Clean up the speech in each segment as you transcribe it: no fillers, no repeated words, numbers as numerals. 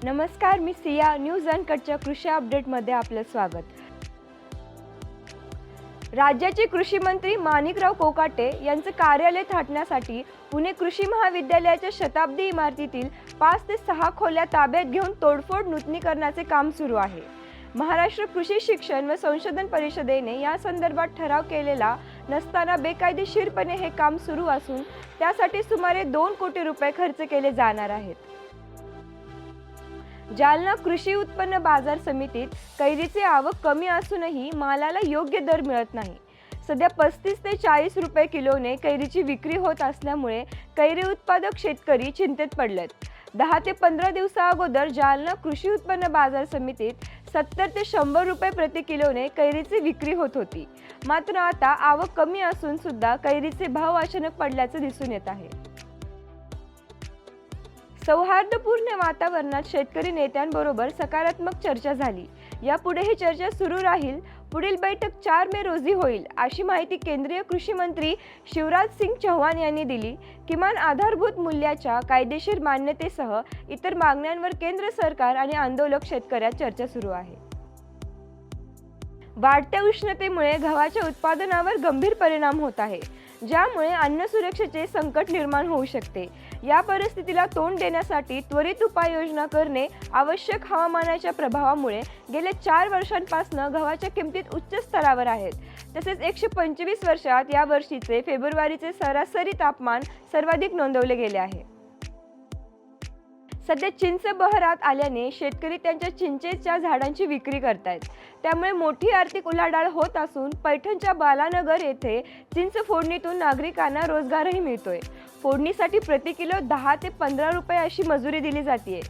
नमस्कार, मी सिया. न्यूज अनकटच्या कृषी अपडेटमध्ये आपलं स्वागत. राज्याचे कृषी मंत्री माणिकराव कोकाटे यांचं कार्यालय थाटण्यासाठी पुणे कृषी महाविद्यालयाच्या शताब्दी इमारतीतील 5 ते 6 खोल्या ताब्यात घेऊन तोडफोड नूतनीकरणाचे काम सुरू आहे. महाराष्ट्र कृषी शिक्षण व संशोधन परिषदेने या संदर्भात ठराव केलेला नसताना बेकायदेशीरपणे हे काम सुरू असून त्यासाठी सुमारे 2 कोटी रुपये खर्च केले जाणार आहेत. जालना कृषी उत्पन्न बाजार समितीत कैरीची आवक कमी असूनही मालाला योग्य दर मिळत नाही. सध्या 35 ते 40 रुपये किलोने कैरीची विक्री होत असल्यामुळे कैरी उत्पादक शेतकरी चिंतेत पडलेत. 10 ते 15 दिवसाअगोदर जालना कृषी उत्पन्न बाजार समितीत 70 ते 100 रुपये प्रति किलोने कैरीची विक्री होत होती. मात्र आता आवक कमी असून सुद्धा कैरीचे भाव अचानक पडल्याचे दिसून येत आहे. सौहार्दपूर्ण वातावरणात शेतकरी नेत्यांबरोबर सकारात्मक चर्चा झाली. यापुढे ही चर्चा सुरू राहील. पुढील बैठक 4 मे रोजी होईल, अशी माहिती केंद्रीय कृषी मंत्री शिवराज सिंग चौहान यांनी दिली. किमान आधारभूत मूल्याच्या कायदेशीर मान्यतेसह इतर मागण्यांवर केंद्र सरकार आणि आंदोलक शेतकऱ्यात चर्चा सुरू आहे. वाढत्या उष्णतेमुळे गव्हाच्या उत्पादनावर गंभीर परिणाम होत आहे, ज्यामुळे अन्न सुरक्षेचे संकट निर्माण होऊ शकते. या परिस्थितीला तोंड देण्यासाठी त्वरित उपाययोजना करणे आवश्यक. हवामानाच्या प्रभावामुळे गेल्या 4 वर्षांपासून गव्हाच्या किमतीत उच्च स्तरावर आहेत. तसेच 125 वर्षात या वर्षीचे फेब्रुवारीचे सरासरी तापमान सर्वाधिक नोंदवले गेले आहे. सध्या चिंच बहरात आल्याने शेतकरी त्यांच्या चिंचेच्या झाडांची विक्री करतायत. त्यामुळे मोठी आर्थिक उलाढाल होत असून पैठणच्या बालानगर येथे चिंच फोडणीतून नागरिकांना रोजगारही मिळतोय. फोडणीसाठी प्रति किलो 10 ते 15 रुपये अशी मजुरी दिली जाते.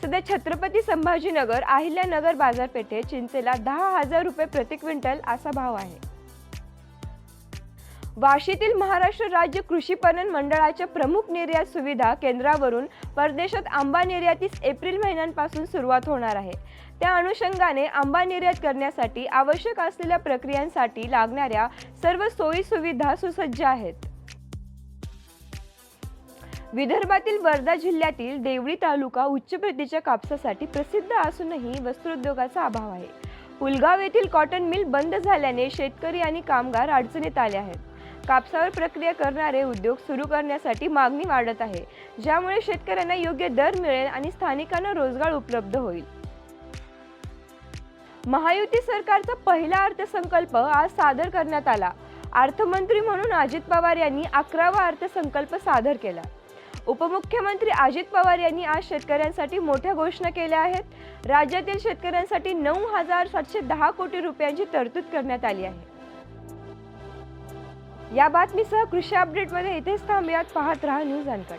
सध्या छत्रपती संभाजीनगर, अहिल्यानगर बाजारपेठेत चिंचेला 10,000 रुपये प्रति क्विंटल असा भाव आहे. वाशीतील महाराष्ट्र राज्य कृषी पणन मंडळाच्या प्रमुख निर्यात सुविधा केंद्रावरून परदेशात आंबा निर्यातीस एप्रिल महिन्यापासून सुरुवात होणार आहे. त्या अनुषंगाने आंबा निर्यात करण्यासाठी आवश्यक असलेल्या प्रक्रियांसाठी लागणाऱ्या सर्व सोयी सुविधा सुसज्ज आहेत. विदर्भातील वर्धा जिल्ह्यातील देवळी तालुका उच्च प्रतीच्या कापसासाठी प्रसिद्ध असूनही वस्त्रोद्योगाचा अभाव आहे. पुलगाव येथील कॉटन मिल बंद झाल्याने शेतकरी आणि कामगार अडचणीत आले आहेत. कापसावर प्रक्रिया करणारे उद्योग सुरू करण्यासाठी मागणी वाढत आहे, ज्यामुळे शेतकऱ्यांना योग्य दर मिळेल आणि स्थानिकांना रोजगार उपलब्ध होईल. महायुती सरकारचा पहिला अर्थसंकल्प आज सादर करण्यात आला. अर्थमंत्री म्हणून अजित पवार यांनी 11वा अर्थसंकल्प सादर केला. उपमुख्यमंत्री अजित पवार यांनी आज शेतकऱ्यांसाठी मोठ्या घोषणा केल्या आहेत. राज्यातील शेतकऱ्यांसाठी 9,710 कोटी रुपयांची तरतूद करण्यात आली आहे. या बातमीसह कृषी अपडेटमध्ये इथेच थांबूयात. पाहत रहा न्यूज अनकट.